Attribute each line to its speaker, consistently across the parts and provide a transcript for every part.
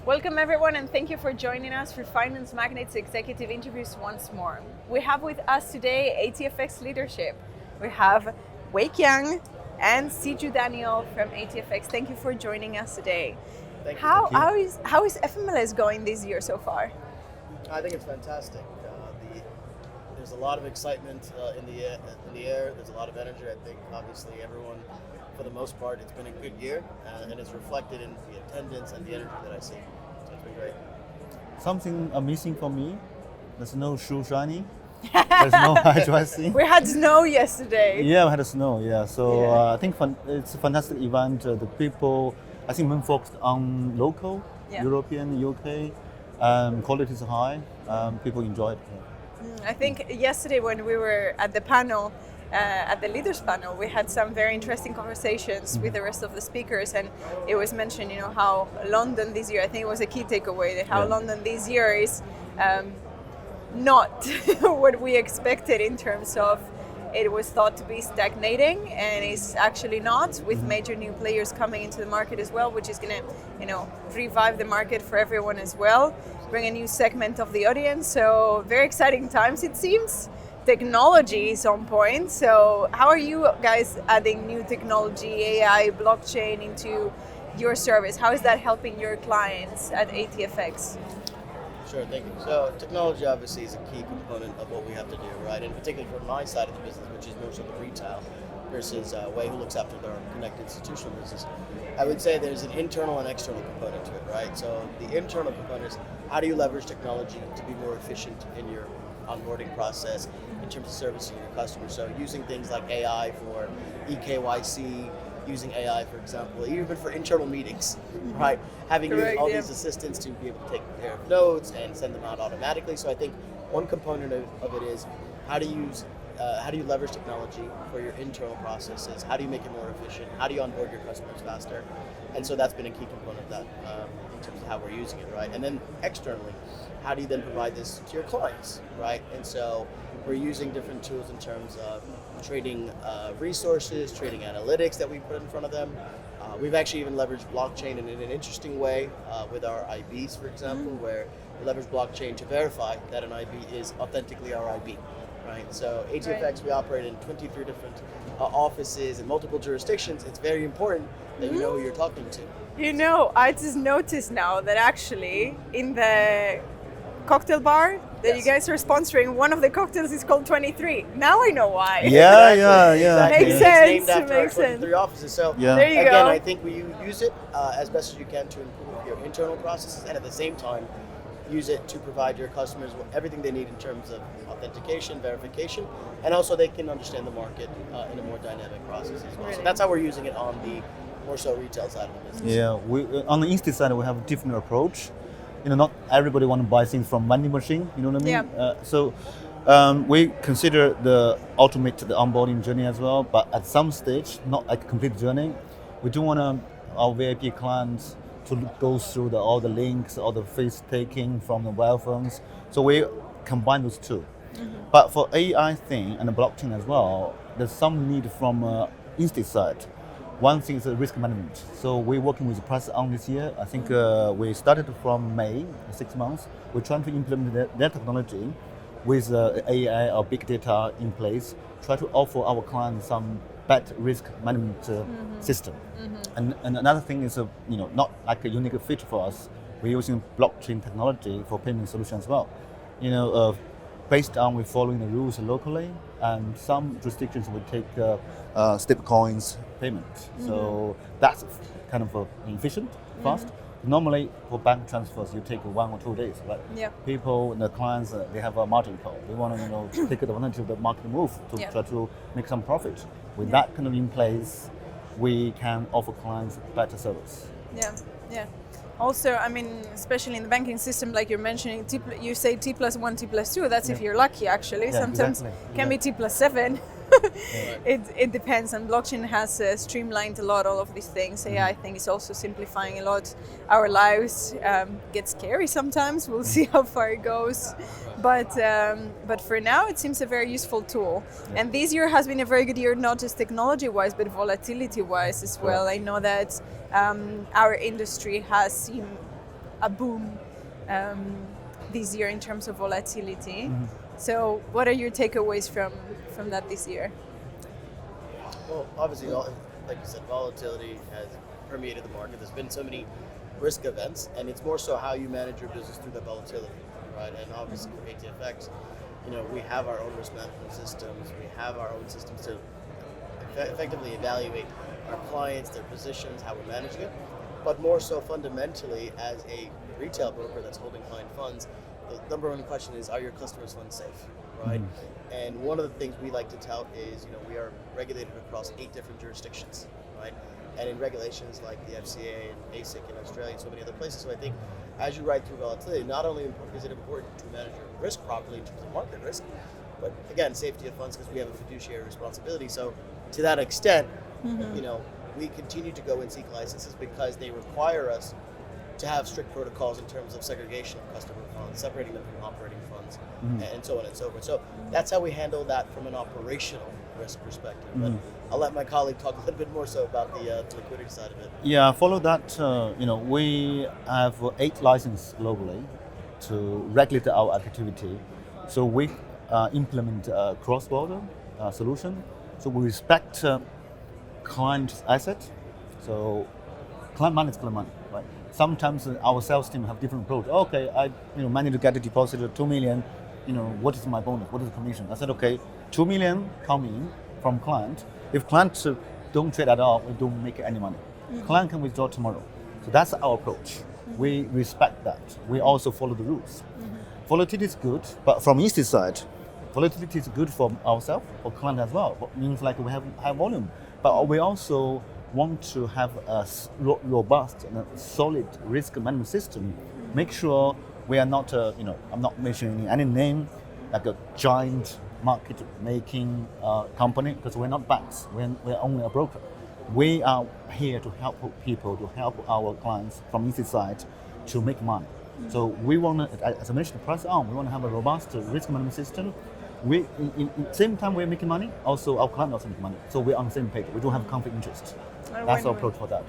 Speaker 1: Welcome everyone, and thank you for joining us for Finance Magnates executive interviews once more. We have with us today ATFX leadership. We have Wei Qiang and Siju Daniel from ATFX. Thank you for joining us today.
Speaker 2: Thank you.
Speaker 1: How is FMLS going this year so far?
Speaker 2: I think it's fantastic. There's a lot of excitement in the air. There's a lot of energy. I think obviously everyone, for the most part, it's been a good year, and it's reflected in the attendance and the energy that I see. So it's been great.
Speaker 3: Something missing for me. There's no shoe shiny. There's no high dressing.
Speaker 1: We had snow yesterday.
Speaker 3: Yeah, we had snow. Yeah, so I think it's a fantastic event. The people, I think, main focused on local, European, UK. Quality is high. People enjoy it.
Speaker 1: I think yesterday when we were at the panel, at the leaders panel, we had some very interesting conversations with the rest of the speakers, and it was mentioned, how London this year, I think it was a key takeaway, that how London this year is not what we expected in terms of it was thought to be stagnating, and it's actually not, with major new players coming into the market as well, which is going to, revive the market for everyone as well, bring a new segment of the audience. So very exciting times, it seems. Technology is on point. So how are you guys adding new technology, AI, blockchain into your service? How is that helping your clients at ATFX?
Speaker 2: Sure, thank you. So technology obviously is a key component of what we have to do, right? And particularly from my side of the business, which is more so the retail, versus Wei, who looks after their connected institutional business. I would say there's an internal and external component to it, right? So the internal component is how do you leverage technology to be more efficient in your onboarding process in terms of servicing your customers. So using things like AI for EKYC, using AI, for example, even for internal meetings, right? Having all these assistants to be able to take care of notes and send them out automatically. So I think one component of it is how do you leverage technology for your internal processes? How do you make it more efficient? How do you onboard your customers faster? And so that's been a key component of that in terms of how we're using it, right? And then externally, how do you then provide this to your clients, right? And so we're using different tools in terms of trading resources, trading analytics that we put in front of them. We've actually even leveraged blockchain in an interesting way with our IBs, for example, where we leverage blockchain to verify that an IB is authentically our IB. Right. So ATFX, we operate in 23 different offices in multiple jurisdictions. It's very important that you know who you're talking to.
Speaker 1: I just noticed now that actually in the cocktail bar that you guys are sponsoring, one of the cocktails is called 23. Now I know why.
Speaker 3: Yeah.
Speaker 2: Exactly.
Speaker 1: Makes sense.
Speaker 2: It's named after our 23 offices. So
Speaker 1: there you
Speaker 2: again,
Speaker 1: go.
Speaker 2: I think we use it as best as you can to improve your internal processes, and at the same time, use it to provide your customers with everything they need in terms of authentication, verification, and also they can understand the market in a more dynamic process as well. So that's how we're using it on the more so retail side of the business.
Speaker 3: Yeah, on the institute side, we have a different approach. Not everybody want to buy things from vending machine. You know what I mean?
Speaker 1: Yeah.
Speaker 3: So we consider the automate the onboarding journey as well, but at some stage, not a complete journey. We do want our VIP clients to go through all the links, all the face taking from the wire phones. So we combine those two. But for AI thing and the blockchain as well, there's some need from institute side. One thing is the risk management. So we're working with the press on this year. I think we started from May, 6 months. We're trying to implement their technology with AI or big data in place, try to offer our clients some better risk management system. And another thing is, not like a unique feature for us. We're using blockchain technology for payment solutions as well. Based on we following the rules locally, and some jurisdictions will take stable coins payment. So that's kind of efficient, fast. Normally for bank transfers, you take 1 or 2 days, right?
Speaker 1: Yeah.
Speaker 3: People, the clients, they have a margin call. They want to take advantage of the market move to try to make some profit. With that kind of in place, we can offer clients better service.
Speaker 1: Yeah. Also, especially in the banking system, like you're mentioning, you say T+1, T+2. That's if you're lucky, actually. Sometimes can be T+7. It depends, and blockchain has streamlined a lot all of these things. AI, I think, is also simplifying a lot our lives. Gets scary sometimes. We'll see how far it goes, but for now it seems a very useful tool. And this year has been a very good year, not just technology-wise, but volatility-wise as well. I know that our industry has seen a boom this year in terms of volatility. So what are your takeaways from that this year?
Speaker 2: Well, obviously, like you said, volatility has permeated the market. There's been so many risk events, and it's more so how you manage your business through that volatility, right? And obviously for ATFX, we have our own risk management systems. We have our own systems to effectively evaluate our clients, their positions, how we're managing it. But more so fundamentally, as a retail broker that's holding client funds, the number one question is, are your customers' funds safe, right? And one of the things we like to tout is, we are regulated across 8 different jurisdictions, right? And in regulations like the FCA and ASIC in Australia and so many other places. So I think as you ride through volatility, not only is it important to manage your risk properly in terms of market risk, but again, safety of funds, because we have a fiduciary responsibility. So to that extent, we continue to go and seek licenses because they require us to have strict protocols in terms of segregation of customer funds, separating them from operating funds, and so on and so forth. So that's how we handle that from an operational risk perspective. But I'll let my colleague talk a little bit more so about the liquidity side of it.
Speaker 3: Yeah, follow that. We have 8 licenses globally to regulate our activity. So we implement a cross-border solution. So we respect client asset. So client money is client money, right? Sometimes our sales team have different approach. Okay, I managed to get a deposit of 2 million. What is my bonus? What is the commission? I said, okay, 2 million coming from client. If clients don't trade at all, we don't make any money. Client can withdraw tomorrow. So that's our approach. We respect that. We also follow the rules. Volatility is good, but from East side, volatility is good for ourselves, for client as well. It means like we have high volume, but we also want to have a robust and a solid risk management system. Make sure we are not, I'm not mentioning any name, like a giant market-making company, because we're not banks. We're only a broker. We are here to help people, to help our clients from each side to make money. So we want to, as I mentioned, press on. We want to have a robust risk management system. We, in same time we're making money, also our client also make money. So we're on the same page. We don't have conflict interest. That's our approach for that.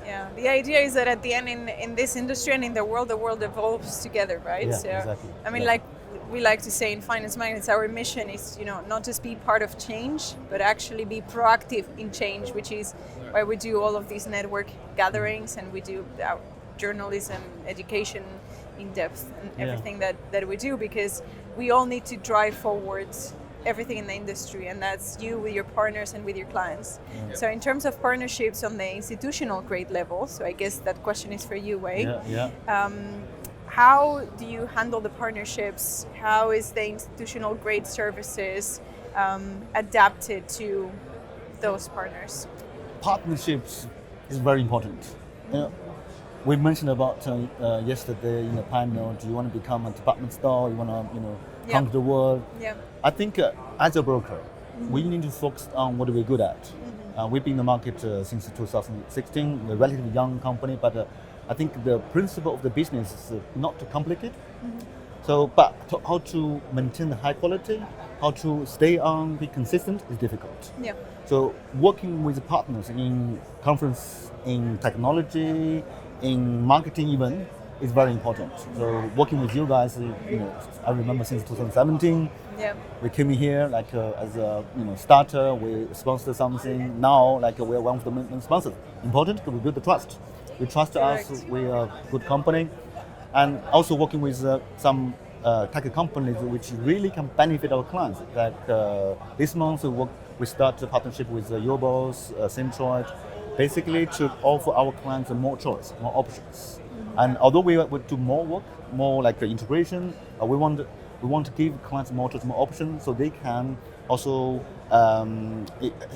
Speaker 1: Yeah, the idea is that at the end in this industry and in the world evolves together, right?
Speaker 3: Yeah,
Speaker 1: so,
Speaker 3: exactly.
Speaker 1: I mean, like we like to say in Finance Magnates, our mission is, not just be part of change, but actually be proactive in change, which is why we do all of these network gatherings and we do our journalism, education in depth and everything that we do, because we all need to drive forward everything in the industry, and that's you with your partners and with your clients. So in terms of partnerships on the institutional grade level, so I guess that question is for you, Wei. How do you handle the partnerships? How is the institutional grade services adapted to those partners?
Speaker 3: Partnerships is very important. We mentioned about yesterday in the panel, do you want to become a department store? You want to, conquer the world? Yeah. I think as a broker, we need to focus on what we're good at. We've been in the market since 2016. We're a relatively young company, but I think the principle of the business is not too complicated. So, but how to maintain the high quality, how to stay on, be consistent is difficult. Yeah. So working with partners in conference, in technology, in marketing even, is very important. So working with you guys, I remember since 2017, we came in here like as a starter, we sponsored something. Now like we're one of the main sponsors. Important because we build the trust. You trust us, we're a good company. And also working with some tech companies which really can benefit our clients. Like this month we start a partnership with Yobos, Centroid, basically to offer our clients more choice, more options. And although we would do more work, more like integration, we want to give clients more choice, more options, so they can also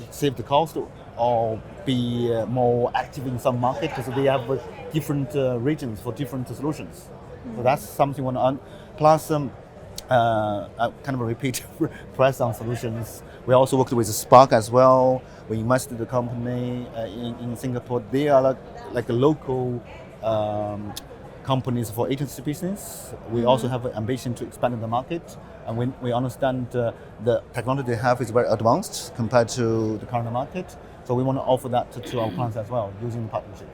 Speaker 3: save the cost or be more active in some market, because they have different regions for different solutions. So that's something we want to. Plus, kind of a repeat press on solutions. We also worked with Spark as well. We invested in the company in Singapore. They are like a local companies for agency business. We also have an ambition to expand in the market, and we understand the technology they have is very advanced compared to the current market. So we want to offer that to our clients as well using partnership.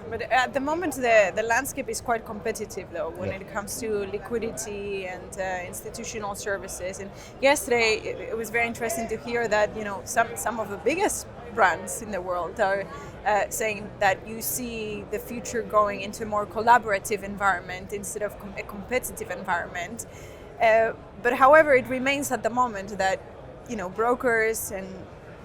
Speaker 1: But at the moment, the landscape is quite competitive, though, when
Speaker 3: Yeah.
Speaker 1: it comes to liquidity and institutional services. And yesterday, it was very interesting to hear that some of the biggest brands in the world are saying that you see the future going into a more collaborative environment instead of a competitive environment. But however, it remains at the moment that brokers and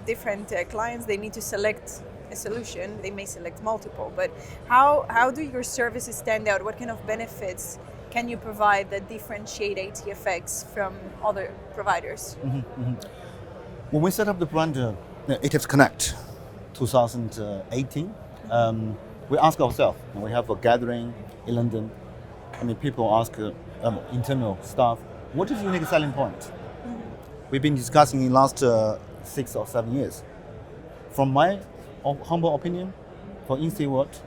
Speaker 1: different clients, they need to select a solution. They may select multiple, but how do your services stand out? What kind of benefits can you provide that differentiate ATFX from other providers?
Speaker 3: When we set up the brand ATFX Connect 2018, we ask ourselves, and we have a gathering in London. I mean, people ask internal staff, what is the unique selling point? We've been discussing in the last 6 or 7 years. From my humble opinion, for in-state world,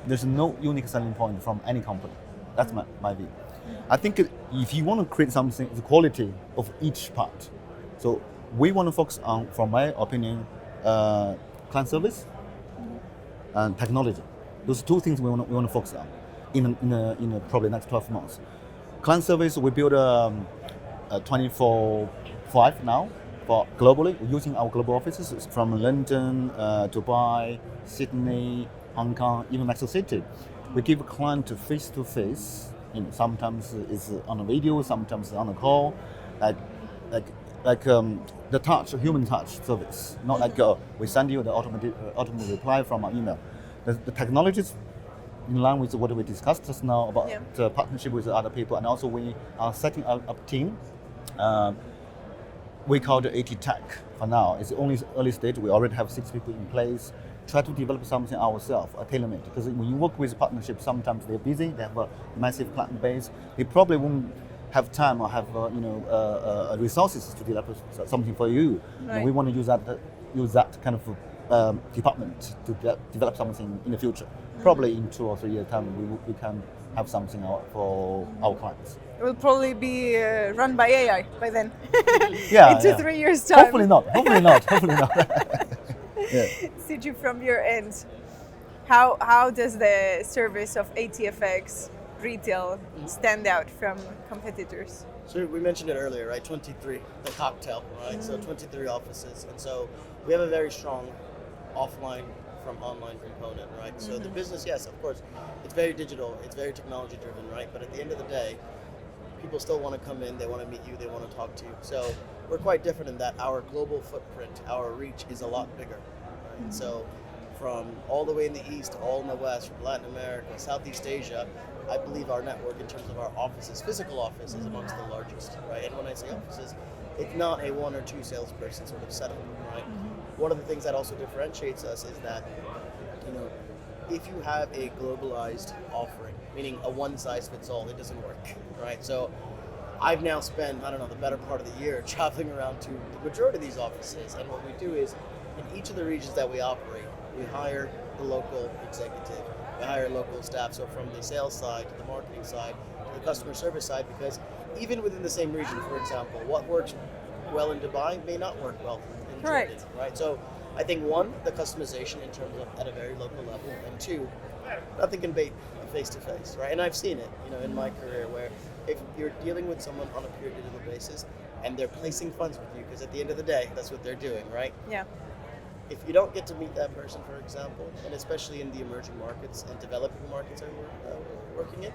Speaker 3: there's no unique selling point from any company. That's my view. I think if you want to create something, the quality of each part. So we want to focus on, from my opinion, client service and technology. Those 2 things we want to focus on in probably next 12 months. Client service, we build a 24/5 now for globally. We're using our global offices from London, Dubai, Sydney, Hong Kong, even Mexico City. We give a client face-to-face. Sometimes it's on a video, sometimes on a call, like the touch, human touch service. Not like we send you the automated reply from our email. The technology is in line with what we discussed just now about the partnership with other people, and also we are setting up a team. We call it AT Tech for now. It's only early stage. We already have 6 people in place. Try to develop something ourselves, tailor-made. Because when you work with partnerships, sometimes they're busy. They have a massive client base. They probably won't have time or have resources to develop something for you.
Speaker 1: Right.
Speaker 3: And we want to use that kind of department to develop something in the future. Probably in 2 or 3 years' time, we can have something out for our clients.
Speaker 1: It will probably be run by AI by then.
Speaker 3: Yeah,
Speaker 1: in 2-3 years' time.
Speaker 3: Hopefully not. Hopefully not. Yeah.
Speaker 1: Siju, from your end, how does the service of ATFX retail stand out from competitors?
Speaker 2: So we mentioned it earlier, right? 23, the cocktail, right? So 23 offices, and so we have a very strong offline from online component, right? So the business, yes, of course, it's very digital, it's very technology driven, right? But at the end of the day, people still want to come in, they want to meet you, they want to talk to you. So we're quite different in that our global footprint, our reach is a lot bigger, right? So from all the way in the east, all in the west, from Latin America, Southeast Asia, I believe our network in terms of our offices, physical office, is amongst the largest, right? And when I say offices, it's not a 1 or 2 salesperson sort of setup, right? One of the things that also differentiates us is that, if you have a globalized offering, meaning a one-size-fits-all, it doesn't work, right? So I've now spent, the better part of the year traveling around to the majority of these offices, and what we do is, in each of the regions that we operate, we hire the local executive, we hire local staff, so from the sales side to the marketing side to the customer service side, because even within the same region, for example, what works well in Dubai may not work well in Jordan, right? So I think 1, the customization in terms of at a very local level, and 2, nothing can beat face-to-face, right? And I've seen it, in my career, where if you're dealing with someone on a pure digital basis and they're placing funds with you, because at the end of the day, that's what they're doing, right?
Speaker 1: Yeah.
Speaker 2: If you don't get to meet that person, for example, and especially in the emerging markets and developing markets that we're working in,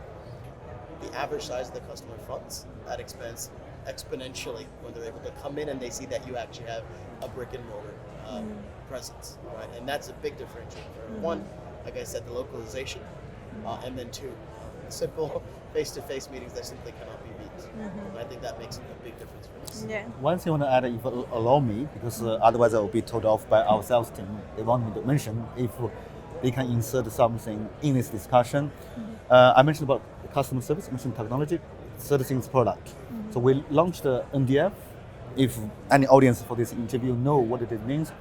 Speaker 2: the average size of the customer funds that expense exponentially when they're able to come in and they see that you actually have a brick and mortar presence, right? And that's a big differentiator. 1, like I said, the localization, and then 2, simple face-to-face meetings that simply cannot be beat. And I think that makes a big difference for us.
Speaker 1: Yeah.
Speaker 3: One thing I want to add, if you allow me, because otherwise I will be told off by our sales team. They want me to mention if they can insert something in this discussion. I mentioned about customer service, I mentioned technology, third thing is product. So we launched the NDF. If any audience for this interview know what it means,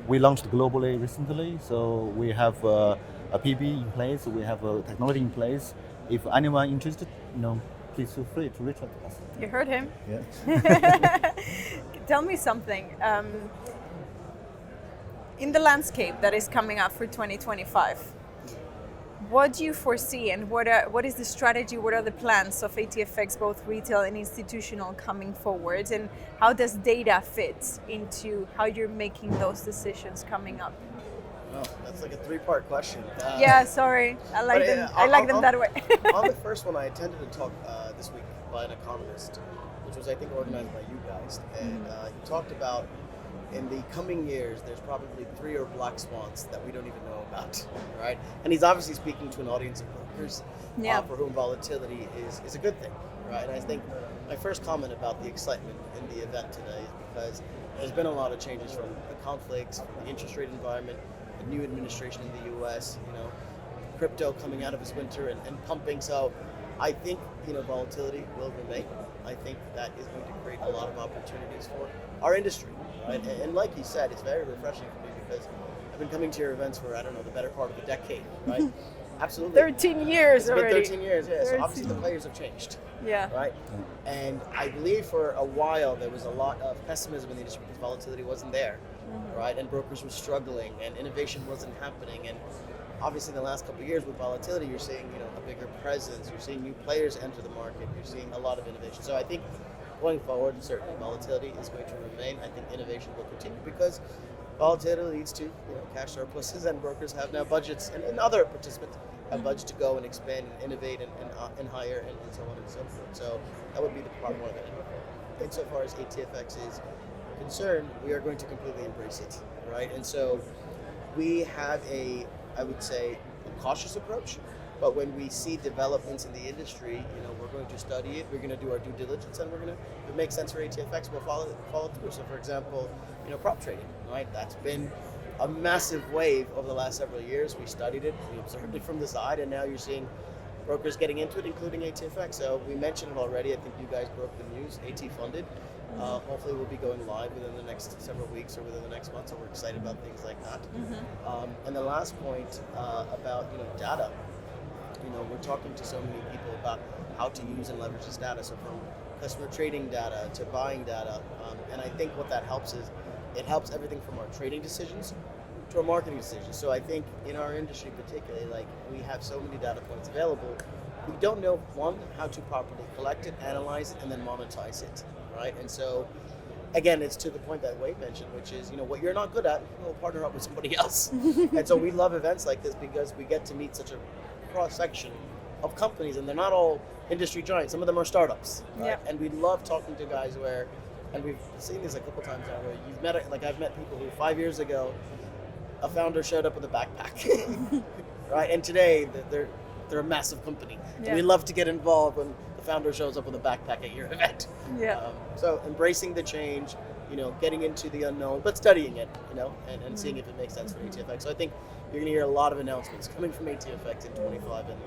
Speaker 3: we launched globally recently. So we have a PB in place, we have a technology in place. If anyone interested, please feel free to reach out to us.
Speaker 1: You heard him.
Speaker 3: Yeah.
Speaker 1: Tell me something. In the landscape that is coming up for 2025, what do you foresee, and what is the strategy? What are the plans of ATFX, both retail and institutional, coming forward? And how does data fit into how you're making those decisions coming up?
Speaker 2: Oh, that's like a three-part question.
Speaker 1: Yeah, sorry. I like them. I like them that way.
Speaker 2: On the first one, I attended a talk this week by an economist, which was, I think, organized by you guys. And he talked about in the coming years, there's probably 3 or black swans that we don't even know about, right? And he's obviously speaking to an audience of brokers for whom volatility is a good thing, right? And I think my first comment about the excitement in the event today is because there's been a lot of changes from the conflicts, from the interest rate environment, the new administration in the US, crypto coming out of its winter and pumping. So I think, volatility will remain. I think that is going to create a lot of opportunities for our industry, right? And like you said, it's very refreshing for me because I've been coming to your events for, the better part of a decade, right? Absolutely.
Speaker 1: 13 years already.
Speaker 2: It's been 13 years, yeah. So obviously the players have changed.
Speaker 1: Yeah.
Speaker 2: Right? And I believe for a while there was a lot of pessimism in the industry because volatility wasn't there, right? And brokers were struggling and innovation wasn't happening. And obviously in the last couple of years with volatility, you're seeing, a bigger presence. You're seeing new players enter the market. You're seeing a lot of innovation. So I think going forward, certainly volatility is going to remain. I think innovation will continue because volatility leads to cash surpluses, and brokers have now budgets, and other participants have budgets to go and expand and innovate and hire and so on and so forth. So that would be the part one of it. Insofar as ATFX is concerned, we are going to completely embrace it, right? And so we have I would say, a cautious approach. But when we see developments in the industry, we're going to study it, we're going to do our due diligence, and if it makes sense for ATFX, we'll follow through. So for example, prop trading, right? That's been a massive wave over the last several years. We studied it, we observed it from the side, and now you're seeing brokers getting into it, including ATFX. So we mentioned it already, I think you guys broke the news, AT funded. Hopefully we'll be going live within the next several weeks or within the next month, so we're excited about things like that. And the last point about data. We're talking to so many people about how to use and leverage this data. So from customer trading data to buying data. And I think what that helps is it helps everything from our trading decisions to our marketing decisions. So I think in our industry particularly, we have so many data points available. We don't know, one, how to properly collect it, analyze it, and then monetize it, right? And so, again, it's to the point that Wei mentioned, which is, what you're not good at, we'll partner up with somebody else. And so we love events like this because we get to meet such a cross-section of companies, and they're not all industry giants. Some of them are startups, right? Yeah. And we love talking to guys and we've seen this a couple times now, where you've met, I've met people who 5 years ago, a founder showed up with a backpack, right? And today, they're a massive company. Yeah. And we love to get involved when the founder shows up with a backpack at your event. Yeah. So embracing the change, getting into the unknown, but studying it, and seeing if it makes sense for ATFX. So I think you're going to hear a lot of announcements coming from ATFX in 25, and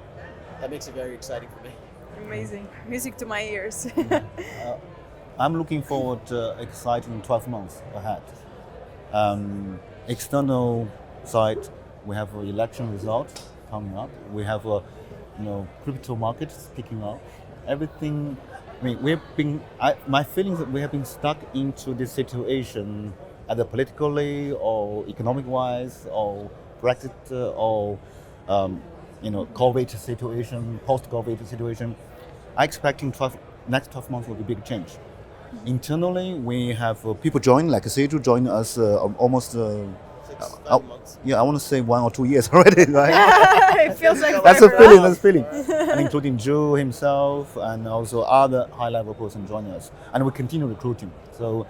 Speaker 2: that makes it very exciting for me.
Speaker 1: Amazing. Music to my ears.
Speaker 3: I'm looking forward to exciting 12 months ahead. External side, we have an election result coming up. We have crypto markets picking up. Everything. My feeling is that we have been stuck into this situation, either politically or economic-wise, or Brexit, or COVID situation, post-COVID situation. I'm expecting next 12 months will be a big change. Internally, we have people join, like Siju joined us almost
Speaker 2: 6-7 months.
Speaker 3: Yeah, I want to say 1 or 2 years already, right?
Speaker 1: It feels like
Speaker 3: that's a feeling. That's a feeling. And including Joe himself and also other high-level person joining us, and we continue recruiting. So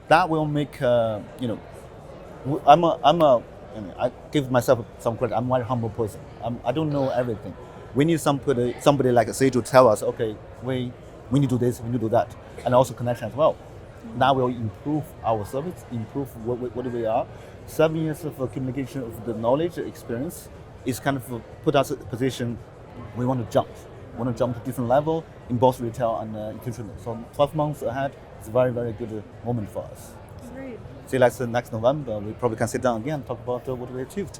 Speaker 3: that will make I give myself some credit. I'm a very humble person. I don't know everything. We need somebody like Siju to tell us, okay, we need to do this, we need to do that, and also connection as well. That will improve our service, improve what we are. 7 years of communication of the knowledge, experience, is kind of put us in a position we want to jump. We want to jump to different level in both retail and institutional. So 12 months ahead is a very, very good moment for us.
Speaker 1: Great.
Speaker 3: See, like next November, we probably can sit down again and talk about what we achieved.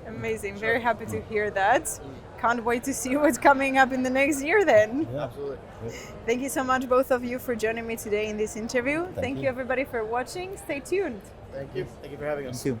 Speaker 1: Amazing. Very happy to hear that. Can't wait to see what's coming up in the next year then.
Speaker 2: Yeah, absolutely.
Speaker 1: Thank you so much, both of you, for joining me today in this interview. Thank you, everybody, for watching. Stay tuned.
Speaker 2: Thank you. Thank you for having us.
Speaker 3: Thank you.